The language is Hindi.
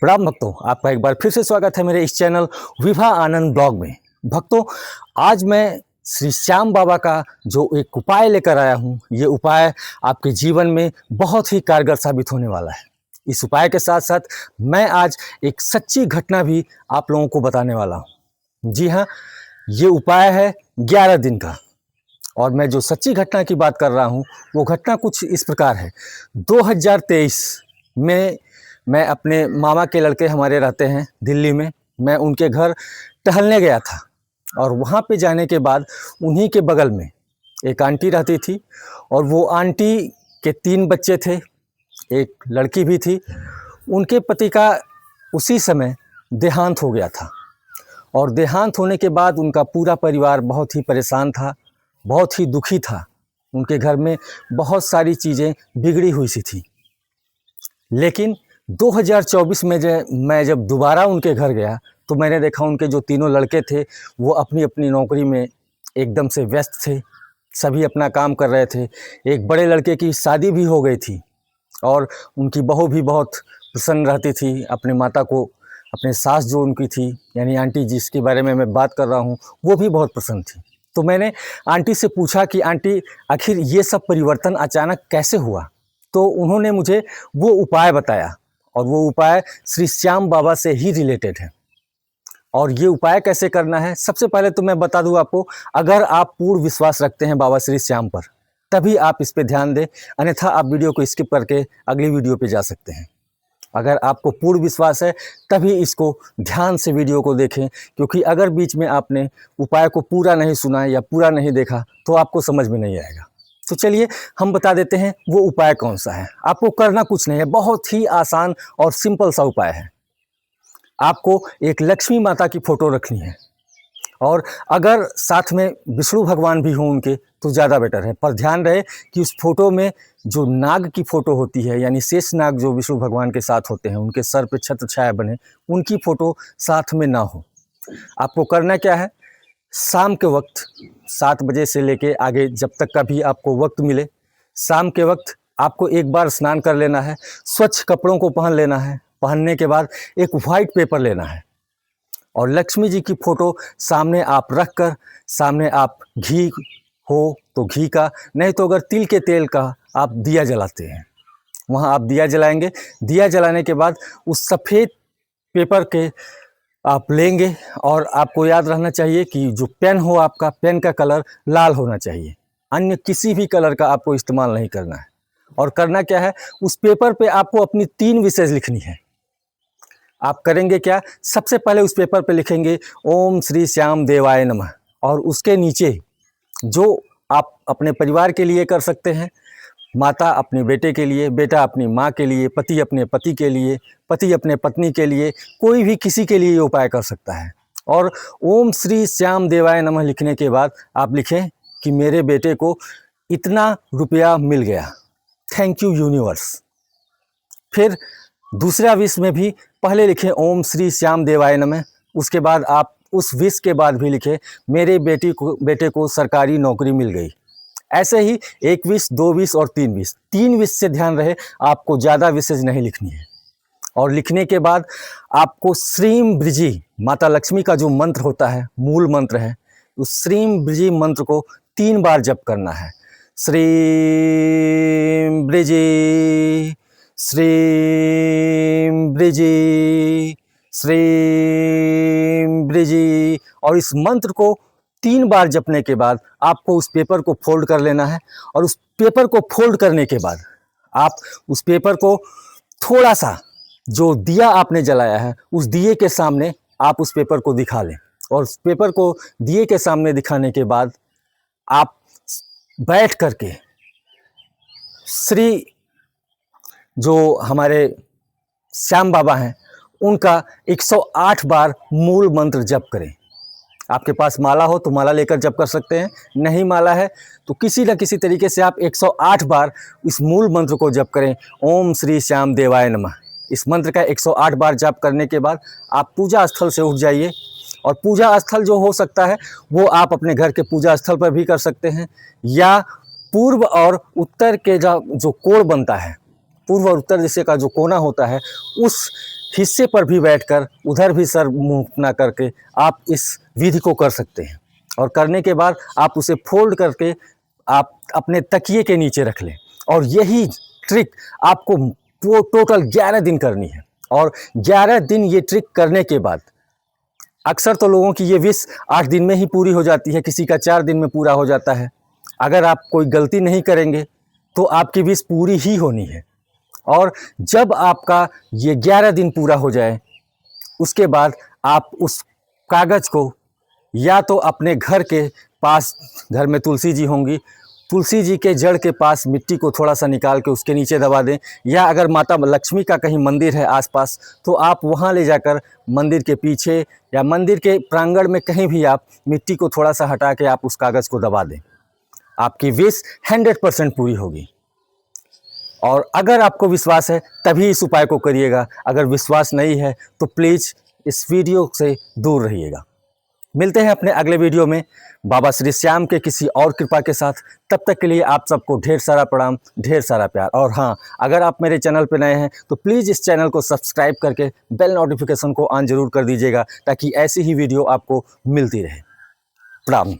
प्रणाम भक्तों, आपका एक बार फिर से स्वागत है मेरे इस चैनल विभा आनंद ब्लॉग में। भक्तों, आज मैं श्री श्याम बाबा का जो एक उपाय लेकर आया हूँ, ये उपाय आपके जीवन में बहुत ही कारगर साबित होने वाला है। इस उपाय के साथ साथ मैं आज एक सच्ची घटना भी आप लोगों को बताने वाला हूँ। जी हाँ, ये उपाय है 11 दिन का। और मैं जो सच्ची घटना की बात कर रहा हूँ, वो घटना कुछ इस प्रकार है। 2023 में मैं अपने मामा के लड़के हमारे रहते हैं दिल्ली में, मैं उनके घर टहलने गया था। और वहाँ पे जाने के बाद उन्हीं के बगल में एक आंटी रहती थी, और वो आंटी के 3 बच्चे थे, एक लड़की भी थी। उनके पति का उसी समय देहांत हो गया था, और देहांत होने के बाद उनका पूरा परिवार बहुत ही परेशान था, बहुत ही दुखी था। उनके घर में बहुत सारी चीज़ें बिगड़ी हुई सी थी। लेकिन 2024 में मैं जब दोबारा उनके घर गया, तो मैंने देखा उनके जो तीनों लड़के थे वो अपनी अपनी नौकरी में एकदम से व्यस्त थे, सभी अपना काम कर रहे थे। एक बड़े लड़के की शादी भी हो गई थी, और उनकी बहू भी बहुत प्रसन्न रहती थी अपने माता को, अपने सास जो उनकी थी यानी आंटी जिसके बारे में मैं बात कर रहा हूँ, वो भी बहुत प्रसन्न थी। तो मैंने आंटी से पूछा कि आंटी, आखिर ये सब परिवर्तन अचानक कैसे हुआ? तो उन्होंने मुझे वो उपाय बताया, और वो उपाय श्री श्याम बाबा से ही रिलेटेड है। और ये उपाय कैसे करना है, सबसे पहले तो मैं बता दूं आपको, अगर आप पूर्ण विश्वास रखते हैं बाबा श्री श्याम पर, तभी आप इस पे ध्यान दें, अन्यथा आप वीडियो को स्किप करके अगली वीडियो पे जा सकते हैं। अगर आपको पूर्ण विश्वास है तभी इसको ध्यान से वीडियो को देखें, क्योंकि अगर बीच में आपने उपाय को पूरा नहीं सुना या पूरा नहीं देखा तो आपको समझ में नहीं आएगा। तो चलिए हम बता देते हैं वो उपाय कौन सा है। आपको करना कुछ नहीं है, बहुत ही आसान और सिंपल सा उपाय है। आपको एक लक्ष्मी माता की फ़ोटो रखनी है, और अगर साथ में विष्णु भगवान भी हों उनके तो ज़्यादा बेटर है। पर ध्यान रहे कि उस फोटो में जो नाग की फ़ोटो होती है, यानी शेष नाग जो विष्णु भगवान के साथ होते हैं, उनके सर पे छत्र छाया बने, उनकी फ़ोटो साथ में ना हो। आपको करना क्या है, शाम के वक्त 7 बजे से लेके आगे जब तक का भी आपको वक्त मिले, शाम के वक्त आपको एक बार स्नान कर लेना है, स्वच्छ कपड़ों को पहन लेना है। पहनने के बाद एक वाइट पेपर लेना है, और लक्ष्मी जी की फ़ोटो सामने आप रख कर, सामने आप घी हो तो घी का, नहीं तो अगर तिल के तेल का आप दिया जलाते हैं, वहाँ आप दिया जलाएंगे। दिया जलाने के बाद उस सफ़ेद पेपर के आप लेंगे, और आपको याद रहना चाहिए कि जो पेन हो आपका, पेन का कलर लाल होना चाहिए, अन्य किसी भी कलर का आपको इस्तेमाल नहीं करना है। और करना क्या है, उस पेपर पे आपको अपनी 3 विशेष लिखनी है। आप करेंगे क्या, सबसे पहले उस पेपर पे लिखेंगे ओम श्री श्याम देवाय नमः, और उसके नीचे जो आप अपने परिवार के लिए कर सकते हैं, माता अपने बेटे के लिए, बेटा अपनी माँ के लिए, पति अपने पति के लिए, पति अपने पत्नी के लिए, कोई भी किसी के लिए ये उपाय कर सकता है। और ओम श्री श्याम देवाय नमः लिखने के बाद आप लिखें कि मेरे बेटे को इतना रुपया मिल गया, थैंक यू यूनिवर्स। फिर दूसरा विश में भी पहले लिखें ओम श्री श्याम देवाय नमः, उसके बाद आप उस विश के बाद भी लिखें मेरे बेटे को सरकारी नौकरी मिल गई। ऐसे ही 1 विश, 2 विश और 3 विश। 3 विश से ध्यान रहे, आपको ज़्यादा विशेष नहीं लिखनी है। और लिखने के बाद आपको श्रीम ब्रिजी, माता लक्ष्मी का जो मंत्र होता है, मूल मंत्र है, उस श्रीम ब्रिजी मंत्र को 3 बार जप करना है। श्रीम ब्रिजी, श्रीम ब्रिजी, श्रीम ब्रिजी। और इस मंत्र को 3 बार जपने के बाद आपको उस पेपर को फोल्ड कर लेना है, और उस पेपर को फोल्ड करने के बाद आप उस पेपर को थोड़ा सा, जो दिया आपने जलाया है उस दिए के सामने आप उस पेपर को दिखा लें। और उस पेपर को दिए के सामने दिखाने के बाद आप बैठ करके श्री जो हमारे श्याम बाबा हैं उनका 108 बार मूल मंत्र जप करें। आपके पास माला हो तो माला लेकर जप कर सकते हैं, नहीं माला है तो किसी न किसी तरीके से आप 108 बार इस मूल मंत्र को जप करें, ओम श्री श्याम देवाय नमः। इस मंत्र का 108 बार जप करने के बाद आप पूजा स्थल से उठ जाइए, और पूजा स्थल जो हो सकता है वो आप अपने घर के पूजा स्थल पर भी कर सकते हैं, या पूर्व और उत्तर के जो कोण बनता है, पूर्व और उत्तर दिशा का जो कोना होता है, उस हिस्से पर भी बैठकर उधर भी सर मुंह ना करके आप इस विधि को कर सकते हैं। और करने के बाद आप उसे फोल्ड करके आप अपने तकिए के नीचे रख लें। और यही ट्रिक आपको वो टोटल 11 दिन करनी है। और 11 दिन ये ट्रिक करने के बाद अक्सर तो लोगों की ये विश 8 दिन में ही पूरी हो जाती है, किसी का 4 दिन में पूरा हो जाता है। अगर आप कोई गलती नहीं करेंगे तो आपकी विश पूरी ही होनी है। और जब आपका ये 11 दिन पूरा हो जाए उसके बाद आप उस कागज़ को या तो अपने घर के पास, घर में तुलसी जी होंगी, तुलसी जी के जड़ के पास मिट्टी को थोड़ा सा निकाल के उसके नीचे दबा दें, या अगर माता लक्ष्मी का कहीं मंदिर है आसपास तो आप वहाँ ले जाकर मंदिर के पीछे या मंदिर के प्रांगण में कहीं भी आप मिट्टी को थोड़ा सा हटा के आप उस कागज़ को दबा दें। आपकी विश 100% पूरी होगी। और अगर आपको विश्वास है तभी इस उपाय को करिएगा, अगर विश्वास नहीं है तो प्लीज़ इस वीडियो से दूर रहिएगा। मिलते हैं अपने अगले वीडियो में बाबा श्री श्याम के किसी और कृपा के साथ। तब तक के लिए आप सबको ढेर सारा प्रणाम, ढेर सारा प्यार। और हाँ, अगर आप मेरे चैनल पर नए हैं तो प्लीज़ इस चैनल को सब्सक्राइब करके बेल नोटिफिकेशन को ऑन ज़रूर कर दीजिएगा ताकि ऐसी ही वीडियो आपको मिलती रहे। प्रणाम।